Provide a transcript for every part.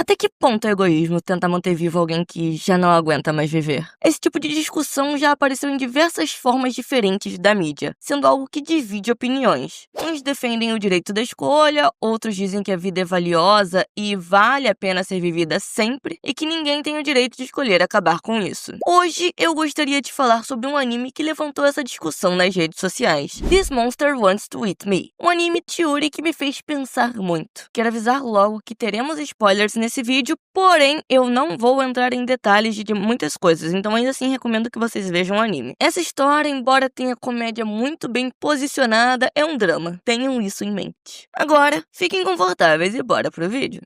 Até que ponto é egoísmo tentar manter vivo alguém que já não aguenta mais viver? Esse tipo de discussão já apareceu em diversas formas diferentes da mídia, sendo algo que divide opiniões. Uns defendem o direito da escolha, outros dizem que a vida é valiosa e vale a pena ser vivida sempre, e que ninguém tem o direito de escolher acabar com isso. Hoje eu gostaria de falar sobre um anime que levantou essa discussão nas redes sociais. This Monster Wants to Eat Me. Um anime Chiuri que me fez pensar muito. Quero avisar logo que teremos spoilers nesse vídeo, porém eu não vou entrar em detalhes de muitas coisas, então ainda assim recomendo que vocês vejam o anime. Essa história, embora tenha comédia muito bem posicionada, é um drama. Tenham isso em mente. Agora, fiquem confortáveis e bora pro vídeo.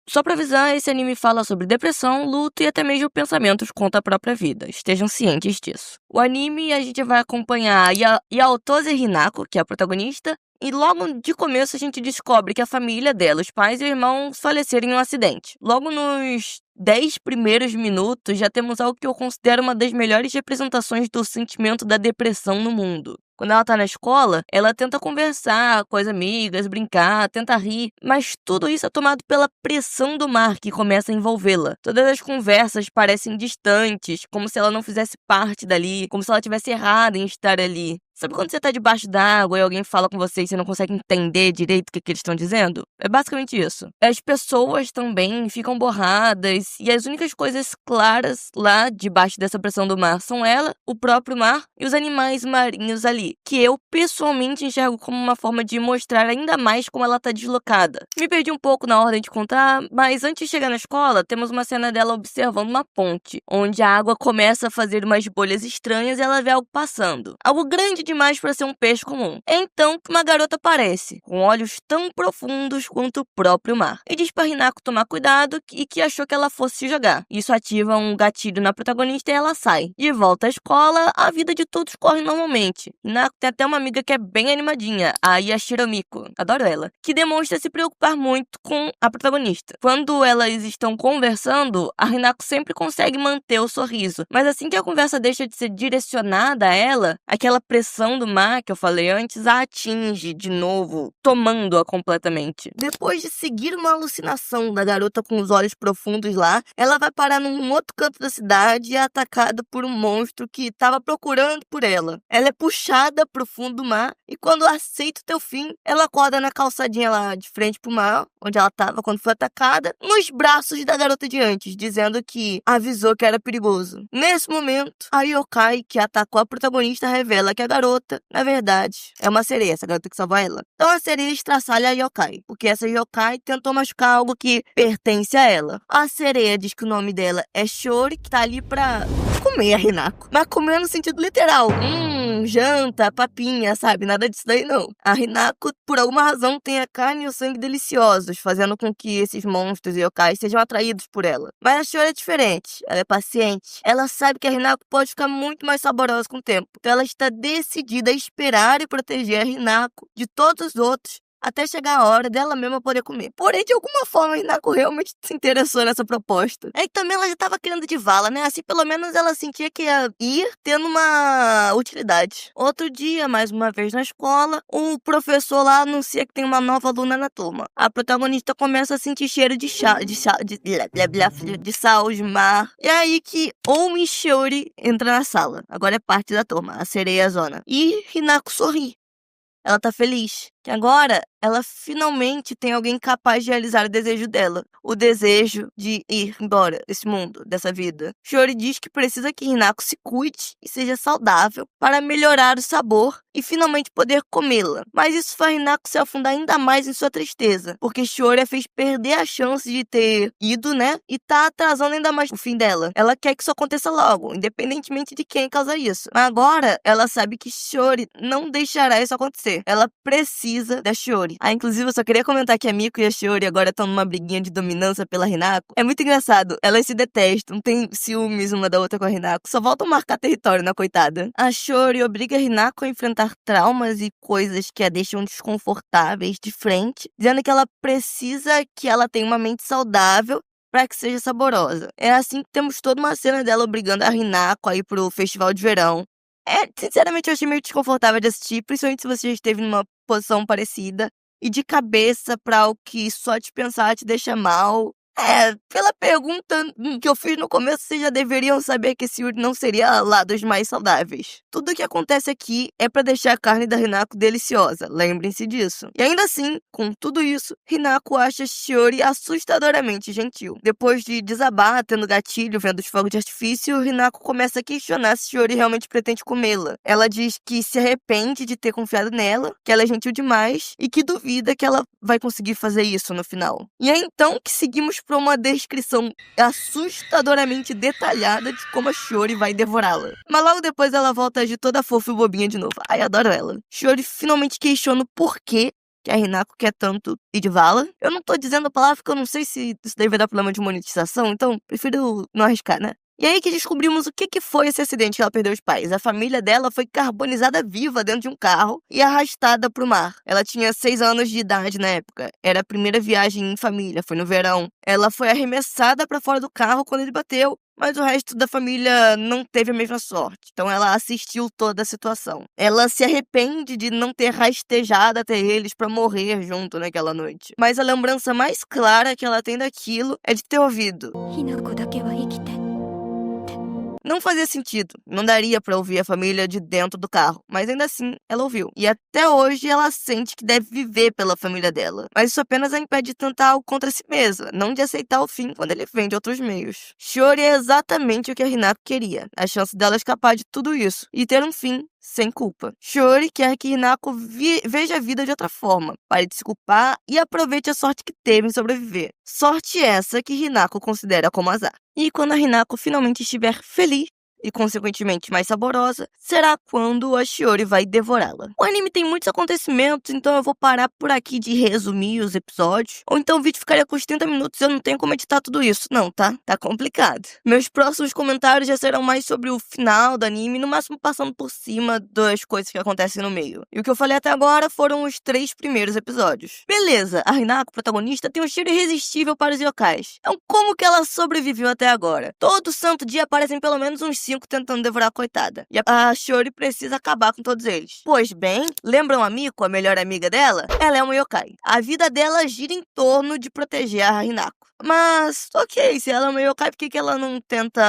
Só pra avisar, esse anime fala sobre depressão, luto e até mesmo pensamentos contra a própria vida. Estejam cientes disso. O anime, a gente vai acompanhar Yaotose Hinako, que é a protagonista, e logo de começo a gente descobre que a família dela, os pais e irmãos, faleceram em um acidente. Logo nos 10 primeiros minutos já temos algo que eu considero uma das melhores representações do sentimento da depressão no mundo. Quando ela tá na escola, ela tenta conversar com as amigas, brincar, tenta rir, mas tudo isso é tomado pela pressão do mar que começa a envolvê-la. Todas as conversas parecem distantes, como se ela não fizesse parte dali, como se ela tivesse errado em estar ali. Sabe quando você tá debaixo d'água e alguém fala com você e você não consegue entender direito o que eles estão dizendo? É basicamente isso. As pessoas também ficam borradas e as únicas coisas claras lá debaixo dessa pressão do mar são ela, o próprio mar e os animais marinhos ali, que eu pessoalmente enxergo como uma forma de mostrar ainda mais como ela tá deslocada. Me perdi um pouco na ordem de contar, mas antes de chegar na escola, temos uma cena dela observando uma ponte, onde a água começa a fazer umas bolhas estranhas e ela vê algo passando. Algo grande demais para ser um peixe comum. É então que uma garota aparece, com olhos tão profundos quanto o próprio mar, e diz para Hinako tomar cuidado e que achou que ela fosse se jogar. Isso ativa um gatilho na protagonista e ela sai. De volta à escola, a vida de todos corre normalmente. Hinako tem até uma amiga que é bem animadinha, a Yashiro Miko, adoro ela, que demonstra se preocupar muito com a protagonista. Quando elas estão conversando, a Hinako sempre consegue manter o sorriso, mas assim que a conversa deixa de ser direcionada a ela, aquela pressão do mar que eu falei antes a atinge de novo, tomando-a completamente. Depois de seguir uma alucinação da garota com os olhos profundos lá, ela vai parar num outro canto da cidade e é atacada por um monstro que estava procurando por ela. Ela é puxada pro fundo do mar e quando aceita o teu fim, ela acorda na calçadinha lá de frente pro mar, onde ela estava quando foi atacada, nos braços da garota de antes, dizendo que avisou que era perigoso. Nesse momento, a yokai que atacou a protagonista revela que a garota, na verdade, é uma sereia, essa garota que salvou ela. Então a sereia estraçalha a yokai, porque essa yokai tentou machucar algo que pertence a ela. A sereia diz que o nome dela é Shori, que tá ali pra comer a Hinako. Mas comer no sentido literal. Janta, papinha, sabe? Nada disso daí não. A Hinako, por alguma razão, tem a carne e o sangue deliciosos, fazendo com que esses monstros e yokais sejam atraídos por ela. Mas a Shiori é diferente. Ela é paciente. Ela sabe que a Hinako pode ficar muito mais saborosa com o tempo. Então ela está decidida a esperar e proteger a Hinako de todos os outros, até chegar a hora dela mesma poder comer. Porém, de alguma forma, a Hinako realmente se interessou nessa proposta. Aí também ela já estava querendo de vala, né? Assim, pelo menos ela sentia que ia ir tendo uma utilidade. Outro dia, mais uma vez na escola, o professor lá anuncia que tem uma nova aluna na turma. A protagonista começa a sentir cheiro de sal, de mar. E aí que Oumi Shiori entra na sala. Agora é parte da turma, a sereia zona. E Hinako sorri. Ela tá feliz, que agora ela finalmente tem alguém capaz de realizar o desejo dela. O desejo de ir embora desse mundo, dessa vida. Shiori diz que precisa que Hinako se cuide e seja saudável para melhorar o sabor e finalmente poder comê-la. Mas isso faz Hinako se afundar ainda mais em sua tristeza, porque Shiori a fez perder a chance de ter ido, né? E tá atrasando ainda mais o fim dela. Ela quer que isso aconteça logo, independentemente de quem causa isso. Mas agora ela sabe que Shiori não deixará isso acontecer. Ela precisa da Shiori. Inclusive, eu só queria comentar que a Miko e a Shiori agora estão numa briguinha de dominância pela Hinako. É muito engraçado. Elas se detestam, têm ciúmes uma da outra com a Hinako. Só voltam a marcar território na coitada. A Shiori obriga a Hinako a enfrentar traumas e coisas que a deixam desconfortáveis de frente, dizendo que ela precisa que ela tenha uma mente saudável para que seja saborosa. É assim que temos toda uma cena dela obrigando a Hinako a ir pro festival de verão. Sinceramente, eu achei meio desconfortável de assistir, principalmente se você já esteve numa posição parecida. e de cabeça pra o que só de pensar te deixa mal. Pela pergunta que eu fiz no começo, vocês já deveriam saber que esse Yuri não seria lá dos mais saudáveis. Tudo o que acontece aqui é pra deixar a carne da Hinako deliciosa, lembrem-se disso. E ainda assim, com tudo isso, Hinako acha Shiori assustadoramente gentil. Depois de desabar, tendo gatilho, vendo os fogos de artifício, Hinako começa a questionar se Shiori realmente pretende comê-la. Ela diz que se arrepende de ter confiado nela, que ela é gentil demais e que duvida que ela vai conseguir fazer isso no final. E é então que seguimos para uma descrição assustadoramente detalhada de como a Shiori vai devorá-la. Mas logo depois ela volta a agir toda fofa e bobinha de novo. Ai, adoro ela. Shiori finalmente questiona o porquê que a Hinako quer tanto ir de vala. Eu não tô dizendo a palavra porque eu não sei se isso daí vai dar problema de monetização, então prefiro não arriscar, né? E aí que descobrimos o que foi esse acidente que ela perdeu os pais. A família dela foi carbonizada viva dentro de um carro e arrastada pro mar. Ela tinha 6 anos de idade na época. Era a primeira viagem em família, foi no verão. Ela foi arremessada pra fora do carro quando ele bateu, mas o resto da família não teve a mesma sorte. Então ela assistiu toda a situação. Ela se arrepende de não ter rastejado até eles pra morrer junto naquela noite. Mas a lembrança mais clara que ela tem daquilo é de ter ouvido: não fazia sentido, não daria pra ouvir a família de dentro do carro, mas ainda assim ela ouviu. E até hoje ela sente que deve viver pela família dela. Mas isso apenas a impede de tentar algo contra si mesma, não de aceitar o fim quando ele vem de outros meios. Shiori é exatamente o que a Hinako queria, a chance dela escapar de tudo isso e ter um fim sem culpa. Shiori quer que Hinako veja a vida de outra forma, pare de se culpar e aproveite a sorte que teve em sobreviver. Sorte essa que Hinako considera como azar. E quando a Hinako finalmente estiver feliz, e consequentemente mais saborosa, será quando a Shiori vai devorá-la. O anime tem muitos acontecimentos, então eu vou parar por aqui de resumir os episódios, ou então o vídeo ficaria com os 30 minutos e eu não tenho como editar tudo isso. Não, tá? Tá complicado. Meus próximos comentários já serão mais sobre o final do anime, no máximo passando por cima das coisas que acontecem no meio. E o que eu falei até agora foram os 3 primeiros episódios. Beleza, a Hinako, protagonista, tem um cheiro irresistível para os yokais. Então como que ela sobreviveu até agora? Todo santo dia aparecem pelo menos uns 5 tentando devorar a coitada. E a Shiori precisa acabar com todos eles. Pois bem, lembram a Miko, a melhor amiga dela? Ela é uma yokai. A vida dela gira em torno de proteger a Hinako. Mas, ok, se ela é uma yokai, por que ela não tenta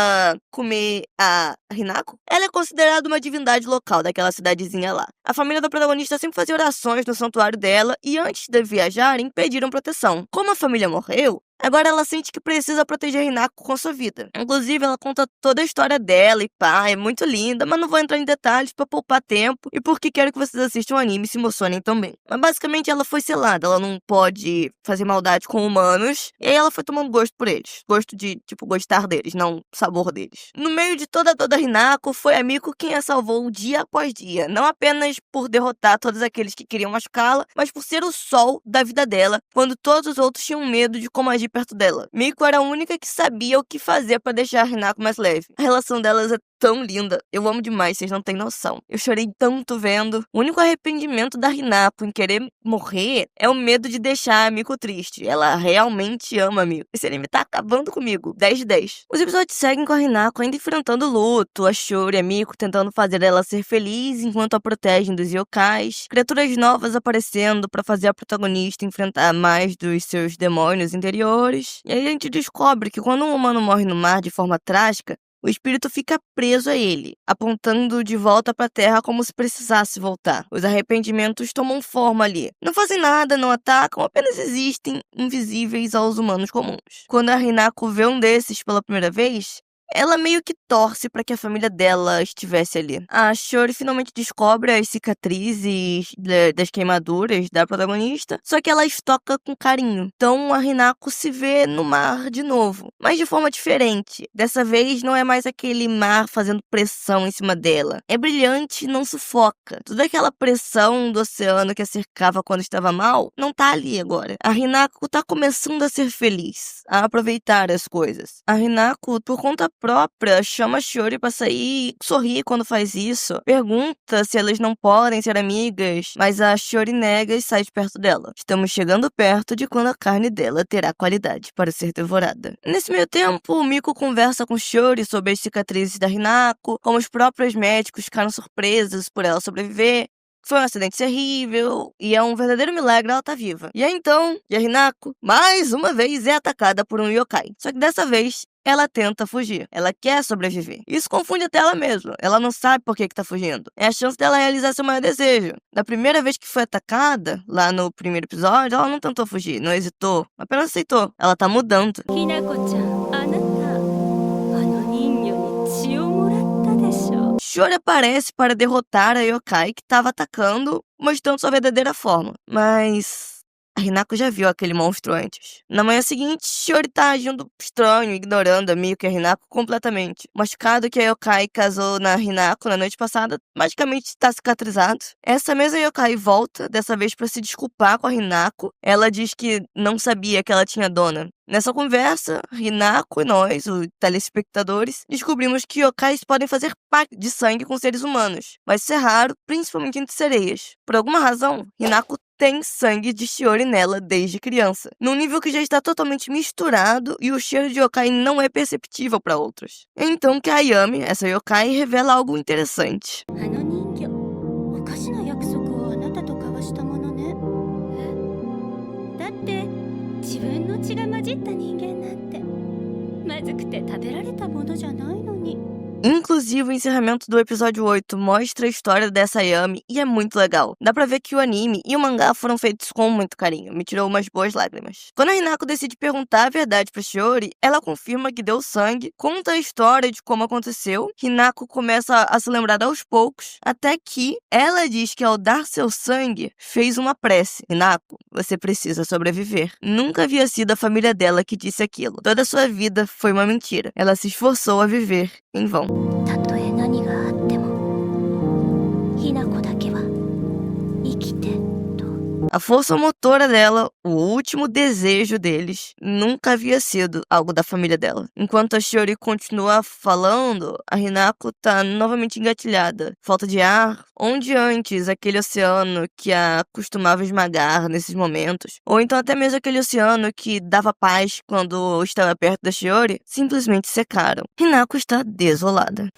comer a Hinako? Ela é considerada uma divindade local daquela cidadezinha lá. A família da protagonista sempre fazia orações no santuário dela e antes de viajarem, pediram proteção. Como a família morreu, agora ela sente que precisa proteger a Hinako com sua vida. Inclusive, ela conta toda a história dela e pá, é muito linda, mas não vou entrar em detalhes pra poupar tempo e porque quero que vocês assistam o anime e se emocionem também. Mas basicamente ela foi selada, ela não pode fazer maldade com humanos, e aí ela foi tomando gosto por eles. Gosto de, tipo, gostar deles, não sabor deles. No meio de toda a dor da Hinako, foi a Miko quem a salvou dia após dia, não apenas por derrotar todos aqueles que queriam machucá-la, mas por ser o sol da vida dela, quando todos os outros tinham medo de como agir perto dela. Miko era a única que sabia o que fazer pra deixar a Hinako mais leve. A relação delas é tão linda. Eu amo demais, vocês não têm noção. Eu chorei tanto vendo. O único arrependimento da Hinako em querer morrer é o medo de deixar a Miko triste. Ela realmente ama a Miko. Esse anime tá acabando comigo. 10 de 10. Os episódios seguem com a Hinako ainda enfrentando o luto, a Shiori e a Miko tentando fazer ela ser feliz enquanto a protegem dos yokais. Criaturas novas aparecendo pra fazer a protagonista enfrentar mais dos seus demônios interiores. E aí a gente descobre que quando um humano morre no mar de forma trágica, o espírito fica preso a ele, apontando de volta para a Terra como se precisasse voltar. Os arrependimentos tomam forma ali. Não fazem nada, não atacam, apenas existem, invisíveis aos humanos comuns. Quando a Hinako vê um desses pela primeira vez, ela meio que torce para que a família dela estivesse ali. A Shiori finalmente descobre as cicatrizes das queimaduras da protagonista, só que ela as toca com carinho. Então a Hinako se vê no mar de novo, mas de forma diferente. Dessa vez não é mais aquele mar fazendo pressão em cima dela. É brilhante e não sufoca. Toda aquela pressão do oceano que a cercava quando estava mal, não tá ali agora. A Hinako tá começando a ser feliz, a aproveitar as coisas. A Hinako, por conta própria, chama a Shiori pra sair, sorri quando faz isso, pergunta se elas não podem ser amigas, mas a Shiori nega e sai de perto dela. Estamos chegando perto de quando a carne dela terá qualidade para ser devorada. Nesse meio tempo, o Miko conversa com Shiori sobre as cicatrizes da Hinako, como os próprios médicos ficaram surpresos por ela sobreviver, foi um acidente terrível e é um verdadeiro milagre ela tá viva. E aí então, a Hinako, mais uma vez, é atacada por um yokai. Só que dessa vez, ela tenta fugir. Ela quer sobreviver. Isso confunde até ela mesma. Ela não sabe por que tá fugindo. É a chance dela realizar seu maior desejo. Da primeira vez que foi atacada, lá no primeiro episódio, ela não tentou fugir, não hesitou, apenas aceitou. Ela tá mudando. Shiori aparece para derrotar a yokai que estava atacando, mostrando sua verdadeira forma. Mas a Hinako já viu aquele monstro antes. Na manhã seguinte, Shiori tá agindo estranho, ignorando a Miko e a Hinako completamente. O machucado que a yokai causou na Hinako na noite passada, magicamente está cicatrizado. Essa mesma yokai volta, dessa vez para se desculpar com a Hinako. Ela diz que não sabia que ela tinha dona. Nessa conversa, Hinako e nós, os telespectadores, descobrimos que yokais podem fazer pacto de sangue com seres humanos, mas isso é raro, principalmente entre sereias. Por alguma razão, Hinako tem sangue de Shiori nela desde criança, num nível que já está totalmente misturado e o cheiro de yokai não é perceptível para outros. É então que a Ayami, essa yokai, revela algo interessante. Inclusive, o encerramento do episódio 8 mostra a história dessa Ayami e é muito legal. Dá pra ver que o anime e o mangá foram feitos com muito carinho, me tirou umas boas lágrimas. Quando a Hinako decide perguntar a verdade pra Shiori, ela confirma que deu sangue, conta a história de como aconteceu. Hinako começa a se lembrar aos poucos, até que ela diz que ao dar seu sangue, fez uma prece. Hinako, você precisa sobreviver. Nunca havia sido a família dela que disse aquilo. Toda a sua vida foi uma mentira. Ela se esforçou a viver em vão. A força motora dela, o último desejo deles, nunca havia sido algo da família dela. Enquanto a Shiori continua falando, a Hinako tá novamente engatilhada. Falta de ar, onde antes aquele oceano que a costumava esmagar nesses momentos, ou então até mesmo aquele oceano que dava paz quando estava perto da Shiori, simplesmente secaram. Hinako está desolada.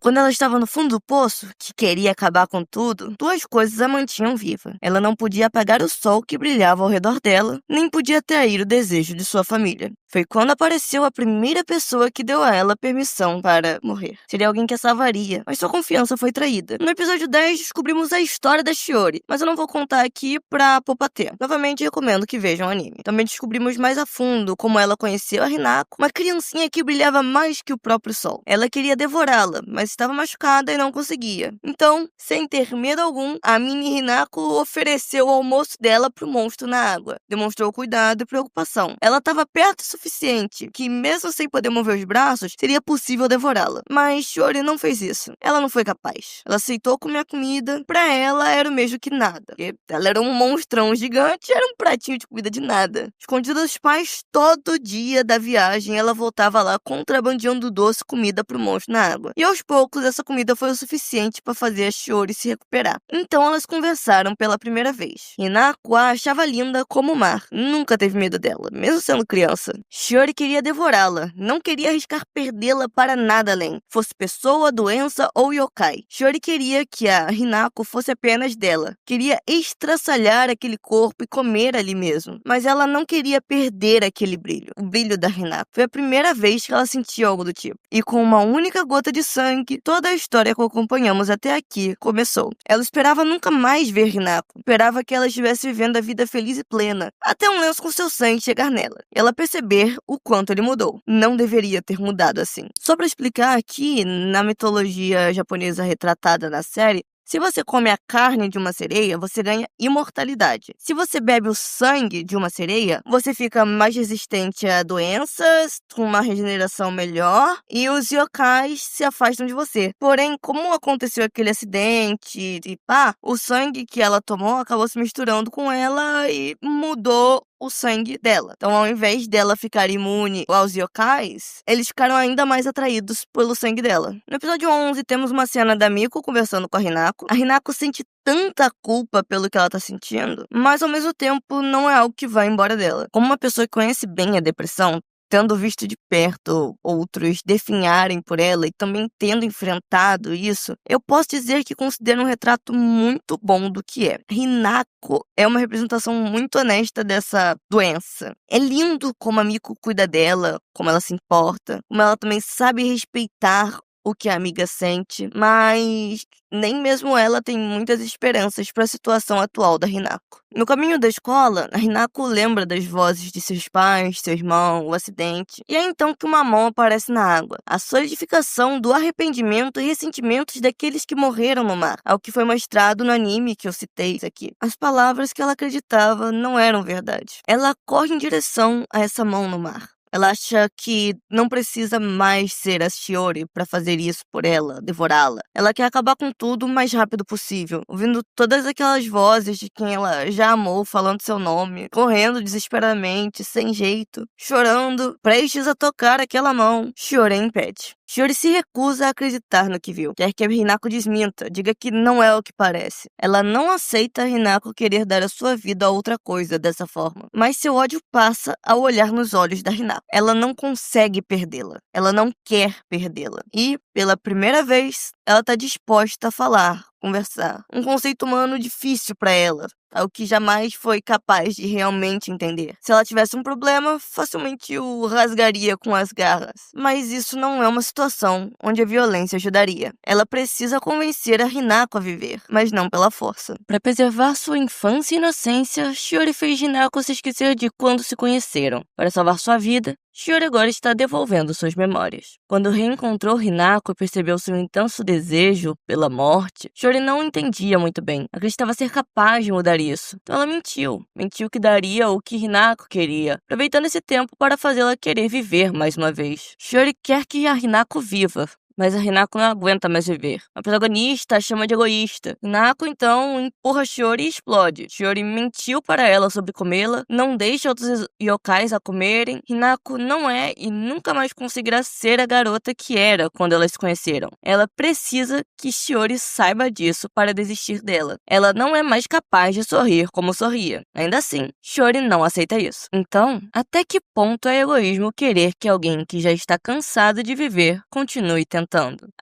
Quando ela estava no fundo do poço, que queria acabar com tudo, duas coisas a mantinham viva. Ela não podia apagar o sol que brilhava ao redor dela, nem podia atrair o desejo de sua família. Foi quando apareceu a primeira pessoa que deu a ela permissão para morrer. Seria alguém que a salvaria, mas sua confiança foi traída. No episódio 10, descobrimos a história da Shiori, mas eu não vou contar aqui pra poupar tempo. Novamente, recomendo que vejam o anime. Também descobrimos mais a fundo como ela conheceu a Hinako, uma criancinha que brilhava mais que o próprio sol. Ela queria devorá-la, mas estava machucada e não conseguia. Então, sem ter medo algum, a mini Hinako ofereceu o almoço dela pro monstro na água. Demonstrou cuidado e preocupação. Ela estava perto o suficiente que, mesmo sem poder mover os braços, seria possível devorá-la. Mas Shiori não fez isso. Ela não foi capaz. Ela aceitou comer a comida. Pra ela, era o mesmo que nada. Porque ela era um monstrão gigante, era um pratinho de comida de nada. Escondida dos pais, todo dia da viagem, ela voltava lá contrabandeando doce comida pro monstro na água. E aos poucos, essa comida foi o suficiente para fazer a Shiori se recuperar. Então elas conversaram pela primeira vez. Hinako a achava linda como o mar. Nunca teve medo dela, mesmo sendo criança. Shiori queria devorá-la. Não queria arriscar perdê-la para nada além. Fosse pessoa, doença ou yokai. Shiori queria que a Hinako fosse apenas dela. Queria estraçalhar aquele corpo e comer ali mesmo. Mas ela não queria perder aquele brilho. O brilho da Hinako. Foi a primeira vez que ela sentiu algo do tipo. E com uma única gota de sangue, toda a história que acompanhamos até aqui começou. Ela esperava nunca mais ver Hinako. Esperava que ela estivesse vivendo a vida feliz e plena, até um lenço com seu sangue chegar nela. Ela perceber o quanto ele mudou. Não deveria ter mudado assim. Só para explicar aqui, na mitologia japonesa retratada na série, se você come a carne de uma sereia, você ganha imortalidade. Se você bebe o sangue de uma sereia, você fica mais resistente a doenças, com uma regeneração melhor, e os yokais se afastam de você. Porém, como aconteceu aquele acidente e o sangue que ela tomou acabou se misturando com ela e mudou o sangue dela. Então, ao invés dela ficar imune aos yokais, eles ficaram ainda mais atraídos pelo sangue dela. No episódio 11, temos uma cena da Miko conversando com a Hinako. A Hinako sente tanta culpa pelo que ela tá sentindo, mas ao mesmo tempo não é algo que vai embora dela. Como uma pessoa que conhece bem a depressão, tendo visto de perto outros definharem por ela e também tendo enfrentado isso, eu posso dizer que considero um retrato muito bom do que é. Hinako é uma representação muito honesta dessa doença. É lindo como a Miko cuida dela, como ela se importa, como ela também sabe respeitar o que a amiga sente, mas nem mesmo ela tem muitas esperanças para a situação atual da Hinako. No caminho da escola, a Hinako lembra das vozes de seus pais, seu irmão, o acidente, e é então que uma mão aparece na água. A solidificação do arrependimento e ressentimentos daqueles que morreram no mar, ao que foi mostrado no anime que eu citei aqui. As palavras que ela acreditava não eram verdade. Ela corre em direção a essa mão no mar. Ela acha que não precisa mais ser a Shiori para fazer isso por ela, devorá-la. Ela quer acabar com tudo o mais rápido possível, ouvindo todas aquelas vozes de quem ela já amou falando seu nome, correndo desesperadamente, sem jeito, chorando, prestes a tocar aquela mão. Shiori impede. Shiori se recusa a acreditar no que viu. Quer que a Hinako desminta, diga que não é o que parece. Ela não aceita a Hinako querer dar a sua vida a outra coisa dessa forma. Mas seu ódio passa ao olhar nos olhos da Hinako. Ela não consegue perdê-la. Ela não quer perdê-la. E, pela primeira vez, ela está disposta a falar, conversar. Um conceito humano difícil para ela, algo que jamais foi capaz de realmente entender. Se ela tivesse um problema, facilmente o rasgaria com as garras. Mas isso não é uma situação onde a violência ajudaria. Ela precisa convencer a Hinako a viver, mas não pela força. Para preservar sua infância e inocência, Shiori fez Hinako se esquecer de quando se conheceram. Para salvar sua vida, Shiori agora está devolvendo suas memórias. Quando reencontrou Hinako e percebeu seu intenso desejo pela morte, Shiori não entendia muito bem. Acreditava ser capaz de mudar isso. Então ela mentiu. Mentiu que daria o que Hinako queria, aproveitando esse tempo para fazê-la querer viver mais uma vez. Shiori quer que a Hinako viva, mas a Hinako não aguenta mais viver. A protagonista a chama de egoísta. Hinako, então, empurra Shiori e explode. Shiori mentiu para ela sobre comê-la, não deixa outros yokais a comerem. Hinako não é e nunca mais conseguirá ser a garota que era quando elas se conheceram. Ela precisa que Shiori saiba disso para desistir dela. Ela não é mais capaz de sorrir como sorria. Ainda assim, Shiori não aceita isso. Então, até que ponto é egoísmo querer que alguém que já está cansado de viver continue tentando?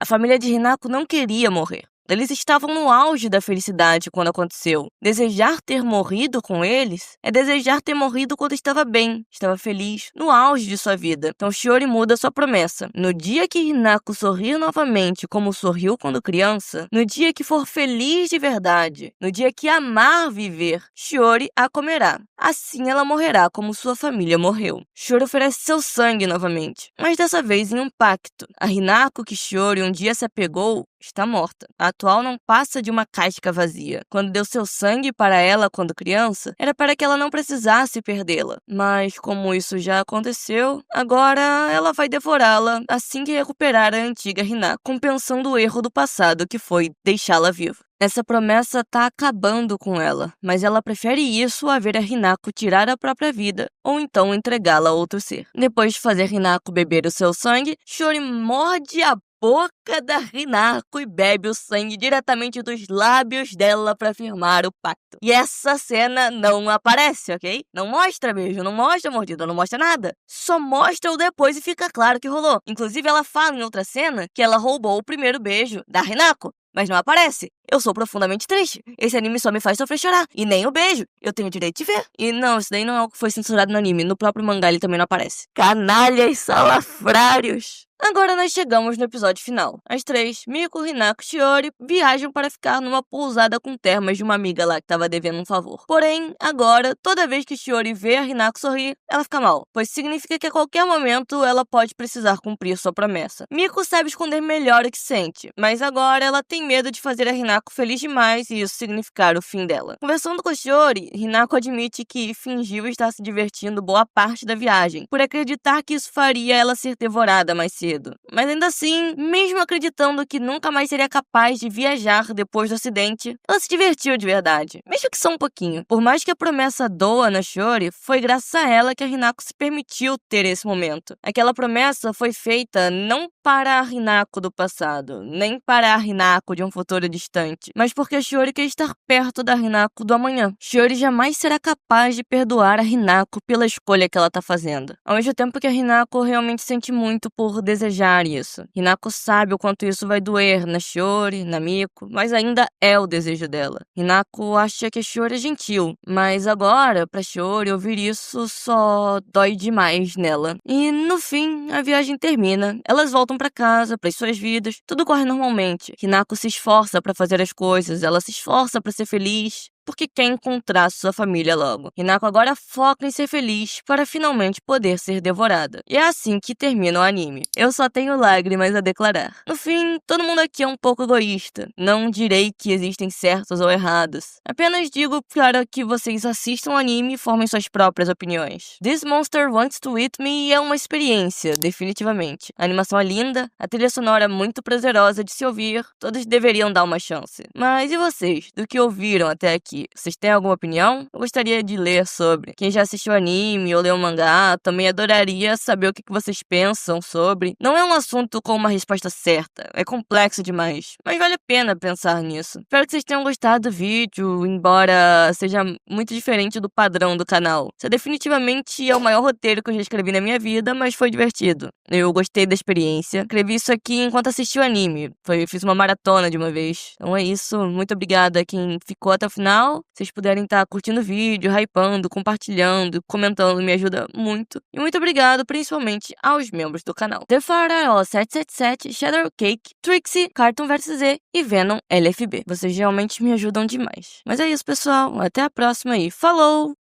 A família de Hinako não queria morrer. Eles estavam no auge da felicidade quando aconteceu. Desejar ter morrido com eles é desejar ter morrido quando estava bem, estava feliz, no auge de sua vida. Então Shiori muda sua promessa. No dia que Hinako sorrir novamente como sorriu quando criança, no dia que for feliz de verdade, no dia que amar viver, Shiori a comerá. Assim ela morrerá como sua família morreu. Shiori oferece seu sangue novamente, mas dessa vez em um pacto. A Hinako que Shiori um dia se apegou está morta. A atual não passa de uma casca vazia. Quando deu seu sangue para ela quando criança, era para que ela não precisasse perdê-la. Mas como isso já aconteceu, agora ela vai devorá-la assim que recuperar a antiga Hinako, compensando o erro do passado que foi deixá-la viva. Essa promessa tá acabando com ela, mas ela prefere isso a ver a Hinako tirar a própria vida, ou então entregá-la a outro ser. Depois de fazer Hinako beber o seu sangue, Shiori morde a boca da Hinako e bebe o sangue diretamente dos lábios dela para firmar o pacto. E essa cena não aparece, ok? Não mostra beijo, não mostra mordida, não mostra nada. Só mostra o depois e fica claro que rolou. Inclusive ela fala em outra cena que ela roubou o primeiro beijo da Hinako. Mas não aparece. Eu sou profundamente triste. Esse anime só me faz sofrer chorar. E nem o beijo. Eu tenho o direito de ver. E não, isso daí não é algo que foi censurado no anime. No próprio mangá ele também não aparece. Canalhas salafrários. Agora nós chegamos no episódio final. As três, Miko, Hinako e Shiori, viajam para ficar numa pousada com termas de uma amiga lá que estava devendo um favor. Porém, agora, toda vez que Shiori vê a Hinako sorrir, ela fica mal, pois significa que a qualquer momento ela pode precisar cumprir sua promessa. Miko sabe esconder melhor o que sente, mas agora ela tem medo de fazer a Hinako feliz demais e isso significar o fim dela. Conversando com Shiori, Hinako admite que fingiu estar se divertindo boa parte da viagem, por acreditar que isso faria ela ser devorada mais cedo. Mas ainda assim, mesmo acreditando que nunca mais seria capaz de viajar depois do acidente, ela se divertiu de verdade, mesmo que só um pouquinho. Por mais que a promessa doa na Shiori, foi graças a ela que a Hinako se permitiu ter esse momento. Aquela promessa foi feita não para a Hinako do passado, nem para a Hinako Hinako de um futuro distante, mas porque a Shiori quer estar perto da Hinako do amanhã. Shiori jamais será capaz de perdoar a Hinako pela escolha que ela tá fazendo. Ao mesmo tempo que a Hinako realmente sente muito por desejar isso. Hinako sabe o quanto isso vai doer na Shiori, na Miko, mas ainda é o desejo dela. Hinako acha que a Shiori é gentil, mas agora, pra Shiori, ouvir isso só dói demais nela. E no fim, a viagem termina. Elas voltam pra casa, pras suas vidas, tudo corre normalmente. Hinako se esforça pra fazer as coisas, ela se esforça pra ser feliz, porque quer encontrar sua família logo. Hinako agora foca em ser feliz para finalmente poder ser devorada. E é assim que termina o anime. Eu só tenho lágrimas a declarar. No fim, todo mundo aqui é um pouco egoísta. Não direi que existem certos ou errados. Apenas digo para que vocês assistam o anime e formem suas próprias opiniões. This Monster Wants to Eat Me é uma experiência, definitivamente. A animação é linda, a trilha sonora é muito prazerosa de se ouvir, todos deveriam dar uma chance. Mas e vocês? Do que ouviram até aqui? Vocês têm alguma opinião? Eu gostaria de ler sobre. Quem já assistiu anime ou leu mangá, também adoraria saber o que vocês pensam sobre. Não é um assunto com uma resposta certa, é complexo demais, mas vale a pena pensar nisso. Espero que vocês tenham gostado do vídeo, embora seja muito diferente do padrão do canal. Isso definitivamente é o maior roteiro que eu já escrevi na minha vida, mas foi divertido. Eu gostei da experiência. Escrevi isso aqui enquanto assisti o anime. Fiz uma maratona de uma vez. Então é isso, muito obrigada a quem ficou até o final. Vocês puderem estar curtindo o vídeo, hypando, compartilhando, comentando, me ajuda muito. E muito obrigado, principalmente, aos membros do canal. The Faraó 777, Shadow Cake, Trixie, Cartoon vs Z e Venom LFB. Vocês realmente me ajudam demais. Mas é isso, pessoal. Até a próxima e falou!